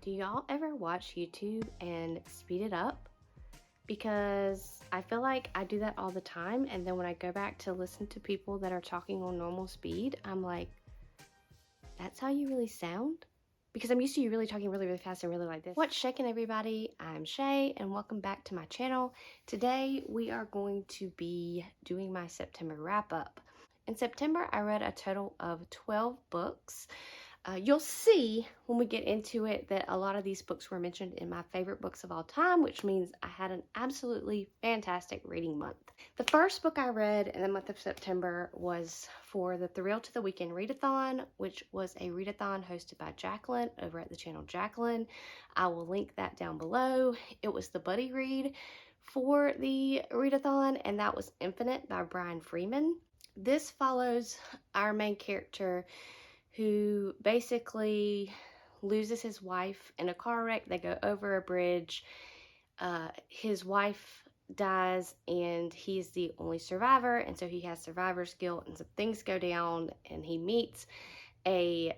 Do y'all ever watch YouTube and speed it up? Because I feel like I do that all the time, and then when I go back to listen to people that are talking on normal speed, I'm like, that's how you really sound? Because I'm used to you really talking really, really fast and really like this. What's shaking, everybody? I'm Shay, and welcome back to my channel. Today, we are going to be doing my September wrap-up. In September, I read a total of 12 books. You'll see when we get into it that a lot of these books were mentioned in my favorite books of all time, which means I had an absolutely fantastic reading month. The first book I read in the month of September was for the Thrill to the Weekend Readathon, which was a readathon hosted by Jacqueline over at the channel Jacqueline. I will link that down below. It was the buddy read for the readathon, and that was Infinite by Brian Freeman. This follows our main character who basically loses his wife in a car wreck. They go over a bridge. His wife dies and he's the only survivor, and so he has survivor's guilt, and some things go down, and he meets a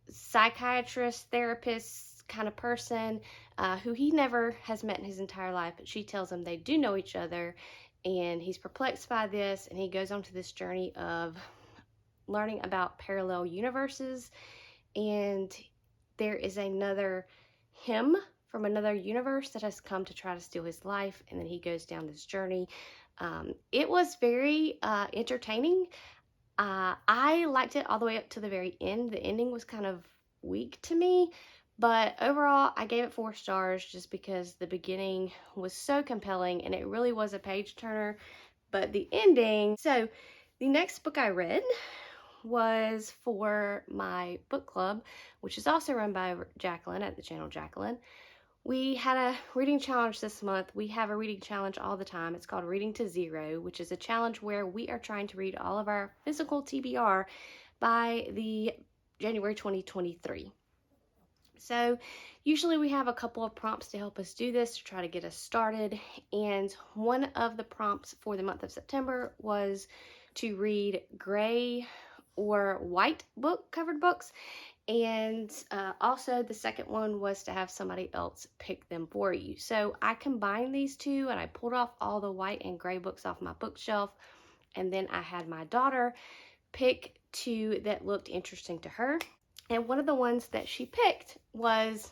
psychiatrist, therapist kind of person who he never has met in his entire life, but she tells him they do know each other, and he's perplexed by this, and he goes on to this journey of learning about parallel universes, and there is another him from another universe that has come to try to steal his life, and then he goes down this journey. It was very entertaining. I liked it all the way up to the very end. The ending was kind of weak to me, but overall I gave it 4 stars just because the beginning was so compelling and it really was a page turner, but the ending. So the next book I read was for my book club, which is also run by Jacqueline at the channel Jacqueline. We had a reading challenge this month. We have a reading challenge all the time. It's called Reading to Zero, which is a challenge where we are trying to read all of our physical TBR by the January 2023. So usually we have a couple of prompts to help us do this, to try to get us started, and one of the prompts for the month of September was to read gray or white book covered books, and also the second one was to have somebody else pick them for you. So I combined these two and I pulled off all the white and gray books off my bookshelf, and then I had my daughter pick 2 that looked interesting to her, and one of the ones that she picked was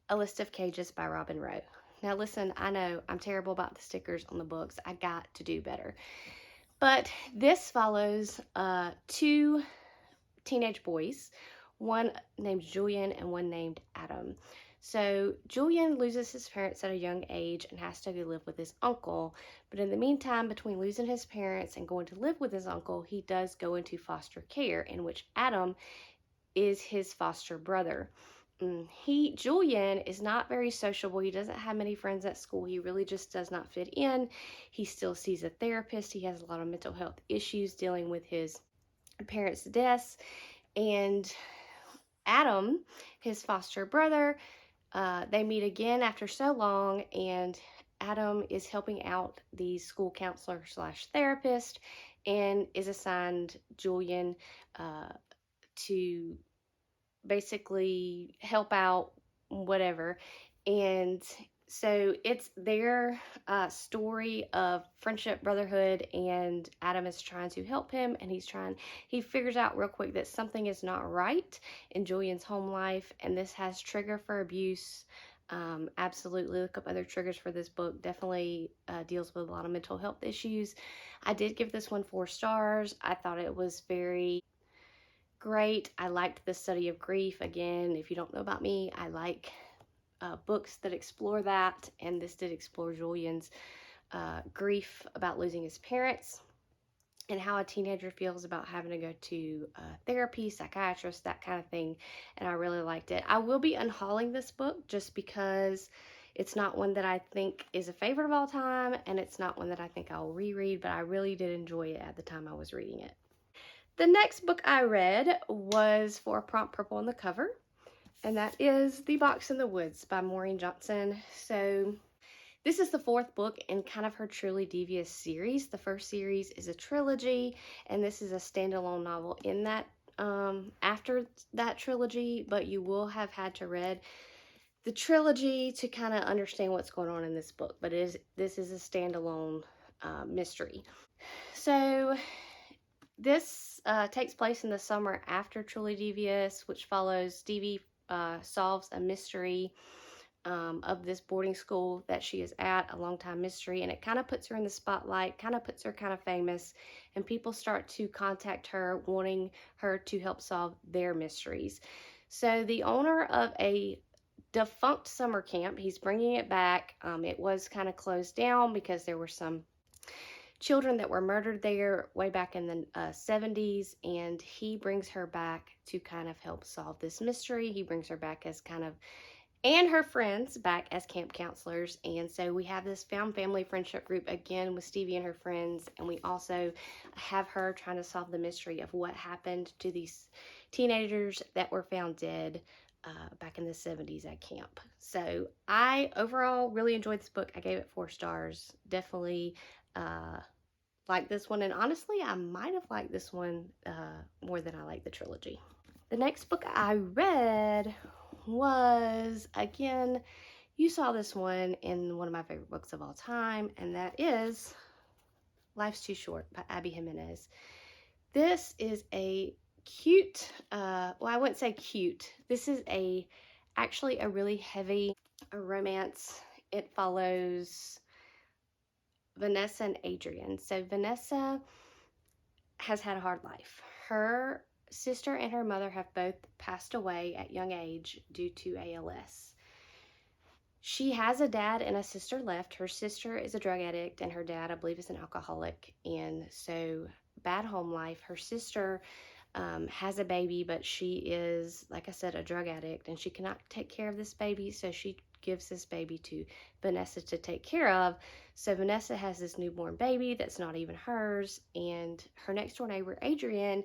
A List of Cages by Robin Rowe. Now listen, I know I'm terrible about the stickers on the books. I got to do better. But this follows 2 teenage boys, one named Julian and one named Adam. So Julian loses his parents at a young age and has to go live with his uncle. But in the meantime, between losing his parents and going to live with his uncle, he does go into foster care, in which Adam is his foster brother. Julian is not very sociable. He doesn't have many friends at school. He really just does not fit in. He still sees a therapist. He has a lot of mental health issues dealing with his parents' deaths. And Adam, his foster brother, they meet again after so long, and Adam is helping out the school counselor / therapist and is assigned Julian to basically help out, whatever. And so it's their story of friendship, brotherhood, and Adam is trying to help him, and he figures out real quick that something is not right in Julian's home life, and this has trigger for abuse. Absolutely look up other triggers for this book. Definitely deals with a lot of mental health issues. I did give this one 4 stars. I thought it was very great. I liked the study of grief. Again, if you don't know about me, I like books that explore that, and this did explore Julian's grief about losing his parents and how a teenager feels about having to go to therapy, psychiatrist, that kind of thing, and I really liked it. I will be unhauling this book just because it's not one that I think is a favorite of all time, and it's not one that I think I'll reread, but I really did enjoy it at the time I was reading it. The next book I read was for a prompt purple on the cover, and that is The Box in the Woods by Maureen Johnson. So this is the 4th book in kind of her Truly Devious series. The first series is a trilogy, and this is a standalone novel in that after that trilogy, but you will have had to read the trilogy to kind of understand what's going on in this book, but this is a standalone mystery. So this takes place in the summer after Truly Devious, which follows Stevie solves a mystery of this boarding school that she is at, a long time mystery, and it kind of puts her in the spotlight, kind of puts her kind of famous, and people start to contact her wanting her to help solve their mysteries. So the owner of a defunct summer camp, he's bringing it back. It was kind of closed down because there were some children that were murdered there way back in the 70s, and he brings her back to kind of help solve this mystery. He brings her back as kind of, and her friends back as camp counselors. And so we have this found family friendship group again with Stevie and her friends, and we also have her trying to solve the mystery of what happened to these teenagers that were found dead back in the 70s at camp. So I overall really enjoyed this book. I gave it 4 stars. Definitely like this one, and honestly I might have liked this one more than I like the trilogy. The next book I read was, again, you saw this one in one of my favorite books of all time, and that is Life's Too Short by Abby Jimenez. This is a cute, well, I wouldn't say cute. This is actually a really heavy romance. It follows Vanessa and Adrian. So Vanessa has had a hard life. Her sister and her mother have both passed away at young age due to ALS. She has a dad and a sister left. Her sister is a drug addict, and her dad, I believe, is an alcoholic. And so, bad home life. Her sister has a baby, but she is, like I said, a drug addict, and she cannot take care of this baby. So, she gives this baby to Vanessa to take care of. So, Vanessa has this newborn baby that's not even hers. And her next door neighbor, Adrian,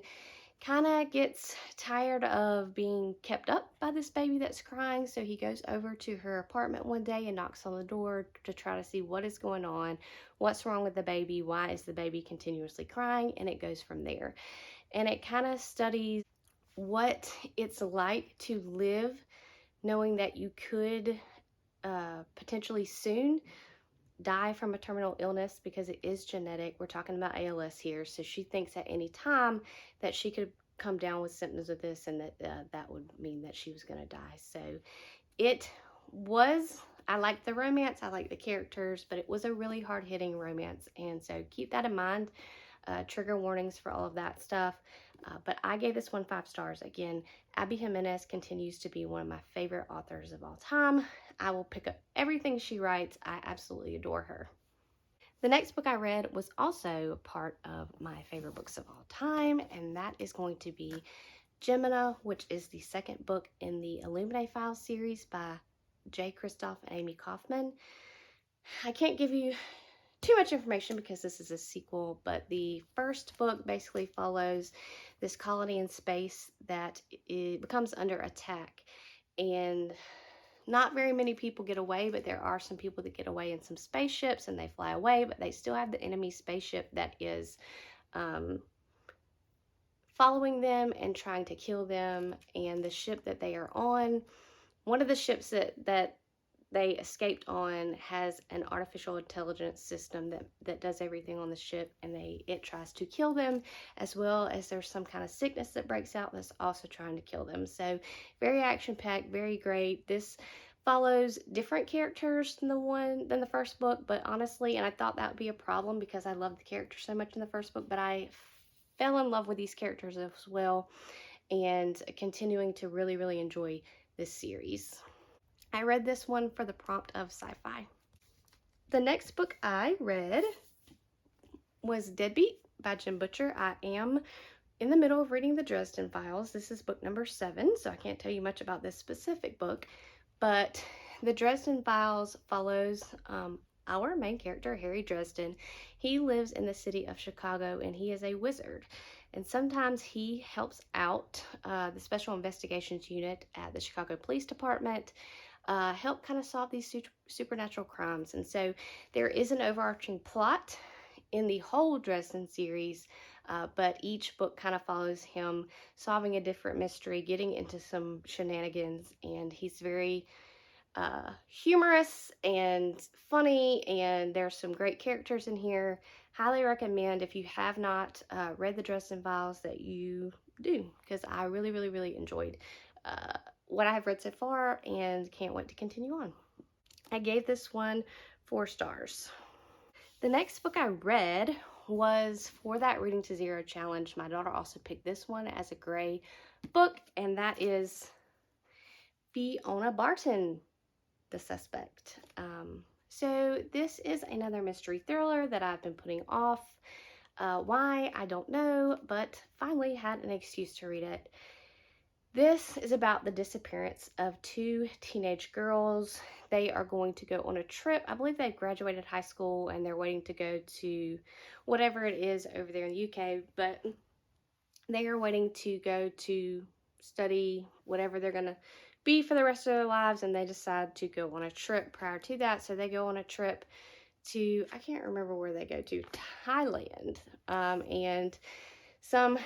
kind of gets tired of being kept up by this baby that's crying, so he goes over to her apartment one day and knocks on the door to try to see what is going on, what's wrong with the baby, why is the baby continuously crying, and it goes from there. And it kind of studies what it's like to live knowing that you could potentially soon die from a terminal illness because it is genetic. We're talking about ALS here. So she thinks at any time that she could come down with symptoms of this, and that would mean that she was going to die. So it was, I like the romance, I like the characters, but it was a really hard hitting romance. And so keep that in mind. Trigger warnings for all of that stuff. But I gave this one 5 stars. Again, Abby Jimenez continues to be one of my favorite authors of all time. I will pick up everything she writes. I absolutely adore her. The next book I read was also part of my favorite books of all time, and that is going to be Gemina, which is the second book in the Illuminae Files series by Jay Kristoff and Amy Kaufman. I can't give you too much information because this is a sequel, but the first book basically follows this colony in space that it becomes under attack, and not very many people get away, but there are some people that get away in some spaceships and they fly away, but they still have the enemy spaceship that is following them and trying to kill them. And the ship that they are on, one of the ships that they escaped on has an artificial intelligence system that does everything on the ship, and it tries to kill them, as well as there's some kind of sickness that breaks out that's also trying to kill them. So very action-packed, very great. This follows different characters than the first book, but honestly, and I thought that would be a problem because I loved the characters so much in the first book, but I fell in love with these characters as well, and continuing to really, really enjoy this series. I read this one for the prompt of sci-fi. The next book I read was Deadbeat by Jim Butcher. I am in the middle of reading the Dresden Files. This is book number 7, so I can't tell you much about this specific book, but the Dresden Files follows our main character, Harry Dresden. He lives in the city of Chicago, and he is a wizard. And sometimes he helps out the Special Investigations Unit at the Chicago Police Department, help kind of solve these supernatural crimes. And so there is an overarching plot in the whole Dresden series, but each book kind of follows him solving a different mystery, getting into some shenanigans, and he's very humorous and funny, and there's some great characters in here. Highly recommend, if you have not read the Dresden Files, that you do, because I really, really, really enjoyed what I have read so far and can't wait to continue on. I gave this one 4 stars. The next book I read was for that Reading to Zero challenge. My daughter also picked this one as a gray book, and that is Ona Barton The Suspect. So this is another mystery thriller that I've been putting off. Why, I don't know, but finally had an excuse to read it. This is about the disappearance of 2 teenage girls. They are going to go on a trip. I believe they've graduated high school and they're waiting to go to whatever it is over there in the UK, but they are waiting to go to study whatever they're going to be for the rest of their lives, and they decide to go on a trip prior to that. So they go on a trip to, I can't remember where they go to, Thailand, and some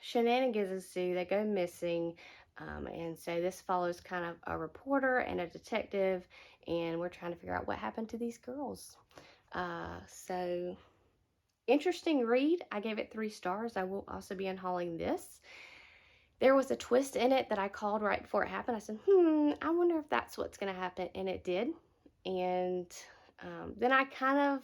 shenanigans ensue. They go missing, and so this follows kind of a reporter and a detective, and we're trying to figure out what happened to these girls. So interesting read. I gave it 3 stars. I will also be unhauling this. There was a twist in it that I called right before it happened. I said, I wonder if that's what's going to happen, and it did. And then I kind of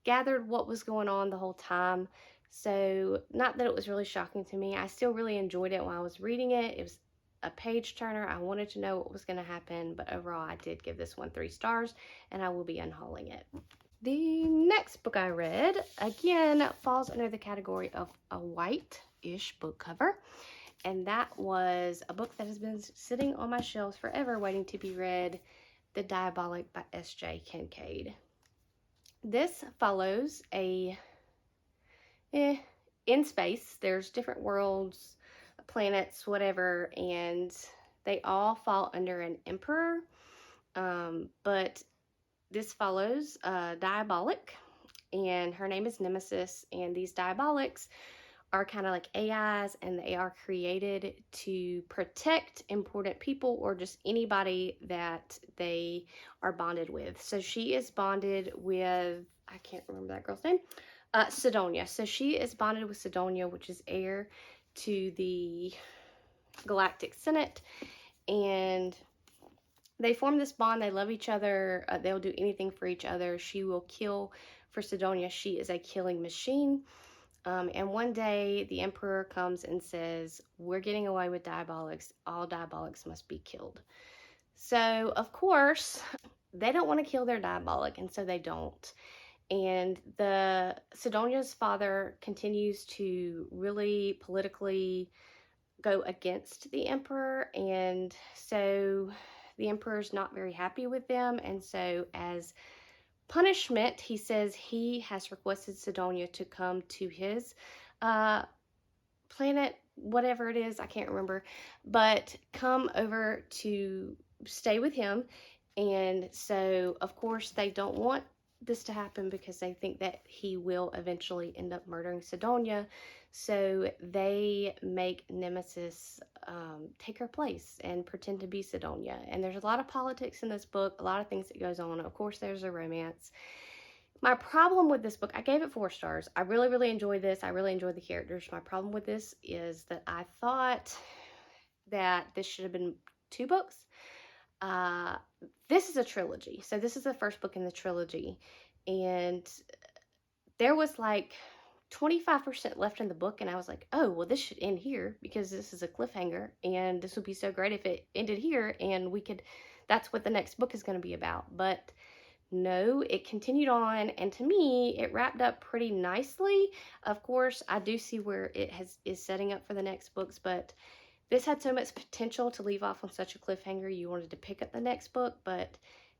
gathered what was going on the whole time. So not that it was really shocking to me. I still really enjoyed it while I was reading it. It was a page turner. I wanted to know what was going to happen, but overall I did give this one 3 stars, and I will be unhauling it. The next book I read, again, falls under the category of a white-ish book cover, and that was a book that has been sitting on my shelves forever waiting to be read, The Diabolic by S.J. Kincaid. This follows in space, there's different worlds, planets, whatever, and they all fall under an emperor, but this follows Diabolic, and her name is Nemesis, and these Diabolics are kind of like AIs, and they are created to protect important people or just anybody that they are bonded with. So she is bonded with, I can't remember that girl's name, Sidonia. So she is bonded with Sidonia, which is heir to the Galactic Senate, and they form this bond. They love each other. They'll do anything for each other. She will kill for Sidonia. She is a killing machine. And one day the emperor comes and says, we're getting away with Diabolics. All Diabolics must be killed. So, of course, they don't want to kill their Diabolic, and so they don't. And the Sidonia's father continues to really politically go against the emperor, and so the emperor's not very happy with them, and so as punishment, he says he has requested Sidonia to come to his planet, whatever it is, I can't remember, but come over to stay with him. And so, of course, they don't want this to happen because they think that he will eventually end up murdering Sidonia. So they make Nemesis take her place and pretend to be Sidonia. And there's a lot of politics in this book, a lot of things that goes on. Of course, there's a romance. My problem with this book, I gave it 4 stars. I really, really enjoyed this. I really enjoyed the characters. My problem with this is that I thought that this should have been 2 books. This is a trilogy. So this is the first book in the trilogy. And there was like 25% left in the book, and I was like, oh, well, this should end here because this is a cliffhanger, and this would be so great if it ended here, and we could, that's what the next book is going to be about. But no, it continued on, and to me, it wrapped up pretty nicely. Of course, I do see where it is setting up for the next books, but this had so much potential to leave off on such a cliffhanger. You wanted to pick up the next book, but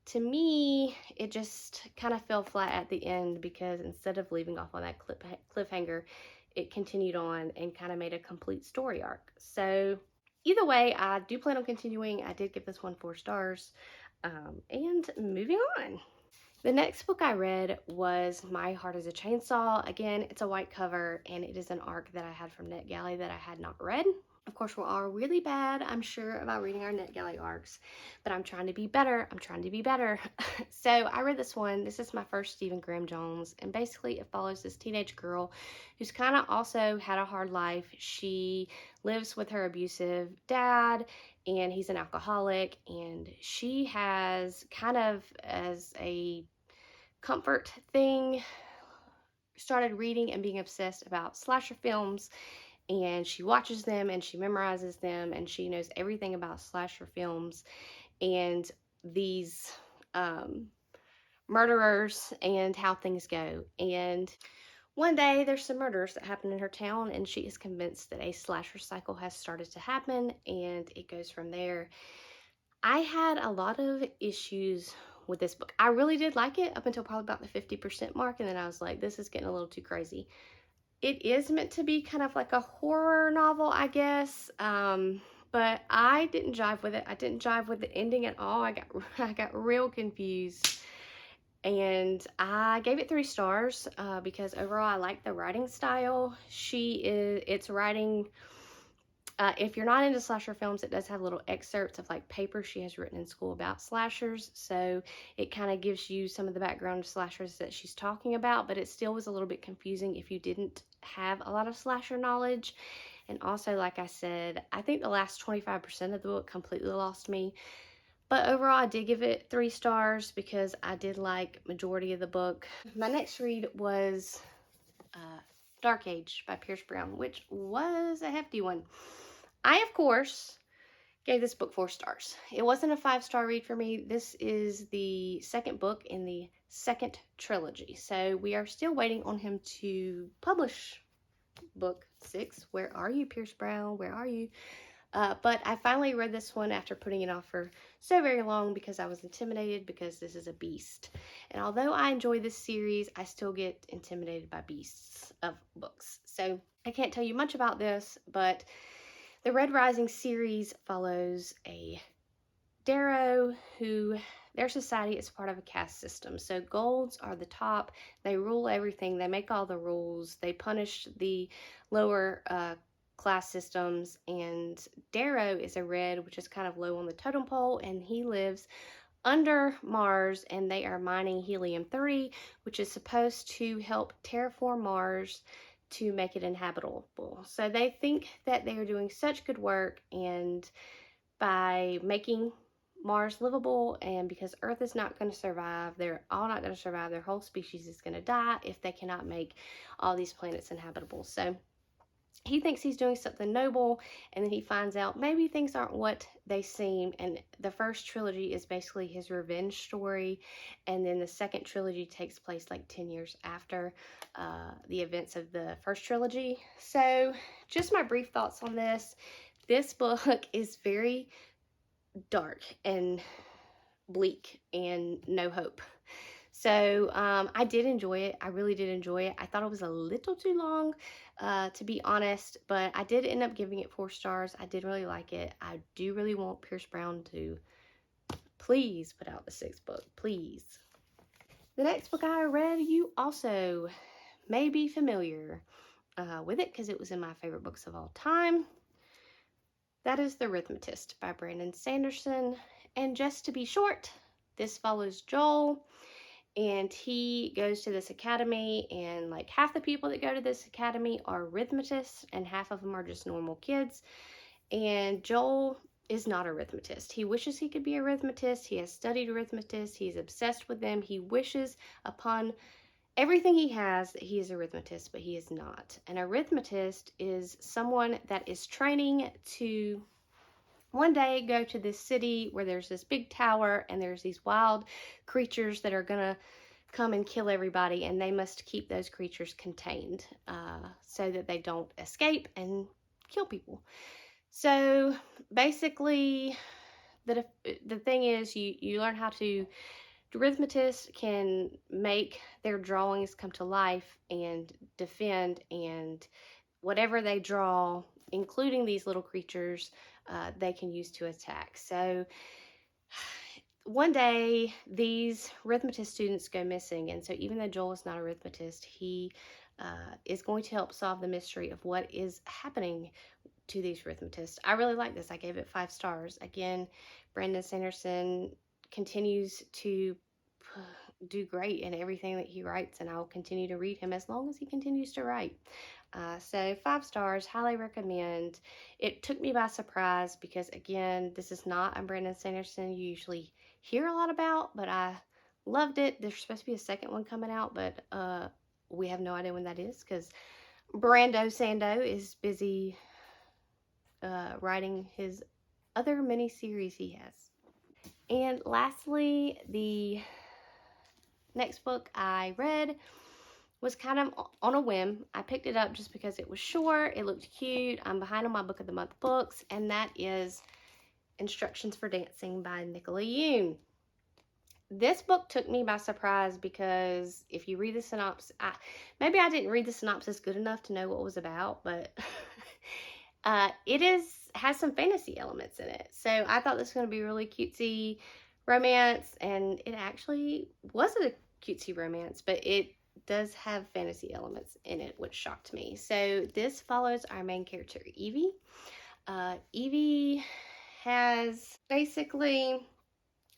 to me, it just kind of fell flat at the end because instead of leaving off on that cliffhanger, it continued on and kind of made a complete story arc. So either way, I do plan on continuing. I did give this one 4 stars. And moving on. The next book I read was My Heart is a Chainsaw. Again, it's a white cover, and it is an arc that I had from NetGalley that I had not read. Of course, we're all really bad, I'm sure, about reading our NetGalley arcs, but I'm trying to be better. I'm trying to be better. So I read this one. This is my first Stephen Graham Jones, and basically it follows this teenage girl who's kind of also had a hard life. She lives with her abusive dad, and he's an alcoholic, and she has kind of as a comfort thing started reading and being obsessed about slasher films, and she watches them and she memorizes them and she knows everything about slasher films and these murderers and how things go. And one day there's some murders that happen in her town, and she is convinced that a slasher cycle has started to happen, and it goes from there. I had a lot of issues with this book. I really did like it up until probably about the 50% mark, and then I was like, this is getting a little too crazy. It is meant to be kind of like a horror novel, I guess, but I didn't jive with it. I didn't jive with the ending at all. I got real confused, and I gave it 3 stars because overall I like the writing style. It's writing. If you're not into slasher films, it does have little excerpts of like papers she has written in school about slashers. So it kind of gives you some of the background of slashers that she's talking about, but it still was a little bit confusing if you didn't have a lot of slasher knowledge. And also, like I said, I think the last 25% of the book completely lost me. But overall, I did give it 3 stars because I did like majority of the book. My next read was Dark Age by Pierce Brown, which was a hefty one. I, of course, gave this book 4 stars. It wasn't a 5-star read for me. This is the second book in the second trilogy. So we are still waiting on him to publish book 6. Where are you, Pierce Brown? Where are you? But I finally read this one after putting it off for so very long because I was intimidated because this is a beast. And although I enjoy this series, I still get intimidated by beasts of books. So I can't tell you much about this, but the Red Rising series follows a Darrow who their society is part of a caste system. So golds are the top. They rule everything. They make all the rules. They punish the lower class systems. And Darrow is a red, which is kind of low on the totem pole, and he lives under Mars, and they are mining helium-3, which is supposed to help terraform Mars to make it inhabitable. So they think that they are doing such good work, and by making Mars livable, and because Earth is not going to survive, they're all not going to survive, their whole species is going to die if they cannot make all these planets inhabitable. So he thinks he's doing something noble, and then he finds out maybe things aren't what they seem. And the first trilogy is basically his revenge story, and then the second trilogy takes place like 10 years after the events of the first trilogy. So just my brief thoughts on this. This book is very dark and bleak and no hope. So I did enjoy it. I really did enjoy it. I thought it was a little too long, to be honest, but I did end up giving it 4 stars. I did really like it. I do really want Pierce Brown to please put out the 6th book, please. The next book I read, you also may be familiar with it because it was in my favorite books of all time. That is The Arithmetist by Brandon Sanderson. And just to be short, this follows Joel, and he goes to this academy, and like half the people that go to this academy are arithmetists and half of them are just normal kids. And Joel is not an arithmetist. He wishes he could be an arithmetist. He has studied arithmetists. He's obsessed with them. He wishes upon everything he has that he is an arithmetist, but he is not. An arithmetist is someone that is training to one day go to this city where there's this big tower and there's these wild creatures that are gonna come and kill everybody, and they must keep those creatures contained so that they don't escape and kill people. So basically the thing is you learn how to, arithmetists can make their drawings come to life and defend, and whatever they draw, including these little creatures, they can use to attack. So one day these arithmetist students go missing, and so even though Joel is not an arithmetist, he is going to help solve the mystery of what is happening to these Arithmetists. I really like this. I gave it 5 stars. Again, Brandon Sanderson continues to do great in everything that he writes, and I will continue to read him as long as he continues to write. So 5 stars, highly recommend. It took me by surprise because, again, this is not a Brandon Sanderson you usually hear a lot about, but I loved it. There's supposed to be a second one coming out, but we have no idea when that is because Brando Sando is busy writing his other miniseries he has. And lastly, the next book I read was kind of on a whim. I picked it up just because it was short, it looked cute. I'm behind on my Book of the Month books, and that is Instructions for Dancing by Nicola Yoon. This book took me by surprise because if you read the synopsis, maybe I didn't read the synopsis good enough to know what it was about, but it has some fantasy elements in it. So I thought this was going to be really cutesy romance, and it actually was a cutesy romance, but it does have fantasy elements in it, which shocked me. So this follows our main character, Evie. Evie has basically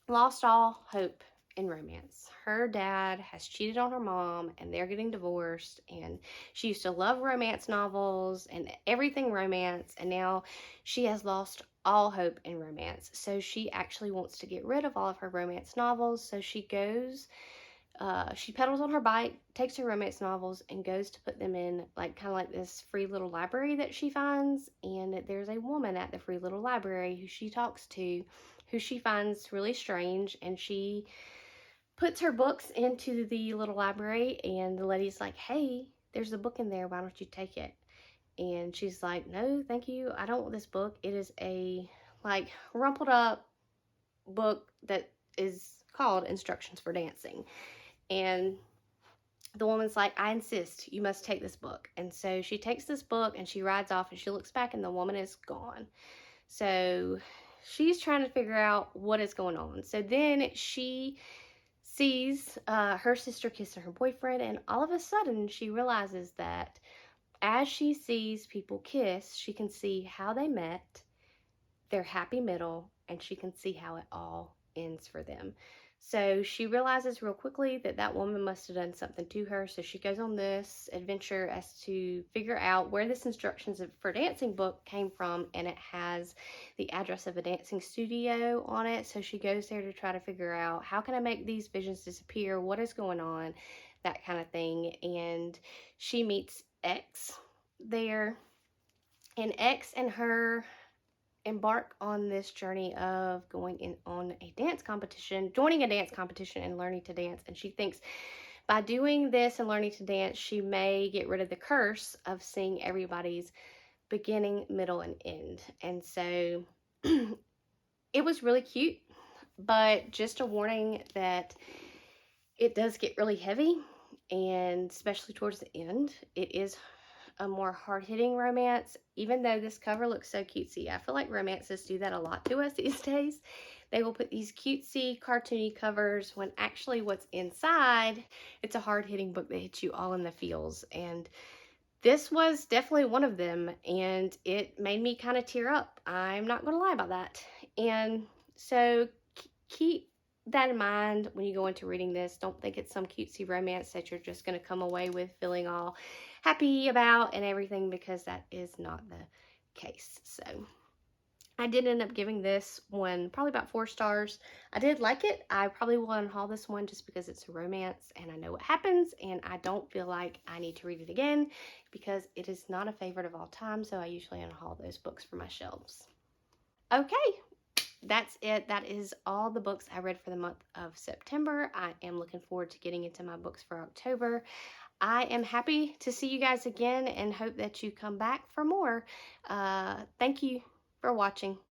lost all hope in romance. Her dad has cheated on her mom, and they're getting divorced, and she used to love romance novels and everything romance, and now she has lost all hope in romance. So she actually wants to get rid of all of her romance novels. So she goes, she pedals on her bike, takes her romance novels, and goes to put them in like kind of like this free little library that she finds. And there's a woman at the free little library who she talks to, who she finds really strange, and she puts her books into the little library, and the lady's like, hey, there's a book in there, why don't you take it? And she's like, no, thank you, I don't want this book. It is a like rumpled up book that is called Instructions for Dancing. And the woman's like, I insist, you must take this book. And so she takes this book and she rides off, and she looks back and the woman is gone. So she's trying to figure out what is going on. So then she sees her sister kissing her boyfriend, and all of a sudden she realizes that as she sees people kiss, she can see how they met, their happy middle, and she can see how it all ends for them. So she realizes real quickly that that woman must have done something to her. So she goes on this adventure as to figure out where this Instructions for Dancing book came from, and it has the address of a dancing studio on it. So she goes there to try to figure out, how can I make these visions disappear? What is going on? That kind of thing. And she meets X there, and X and her embark on this journey of going in on a dance competition, joining a dance competition and learning to dance. And she thinks by doing this and learning to dance, she may get rid of the curse of seeing everybody's beginning, middle, and end. And so it was really cute, but just a warning that it does get really heavy, and especially towards the end, it is a more hard-hitting romance. Even though this cover looks so cutesy, I feel like romances do that a lot to us these days. They will put these cutesy, cartoony covers when actually what's inside, it's a hard-hitting book that hits you all in the feels. And this was definitely one of them, and it made me kind of tear up. I'm not going to lie about that. And so keep that in mind when you go into reading this. Don't think it's some cutesy romance that you're just going to come away with feeling all happy about and everything, because that is not the case. So I did end up giving this one probably about 4 stars. I did like it. I probably will unhaul this one just because it's a romance and I know what happens, and I don't feel like I need to read it again because it is not a favorite of all time. So I usually unhaul those books from my shelves. Okay, that's it. That is all the books I read for the month of September. I am looking forward to getting into my books for October. I am happy to see you guys again and hope that you come back for more. Thank you for watching.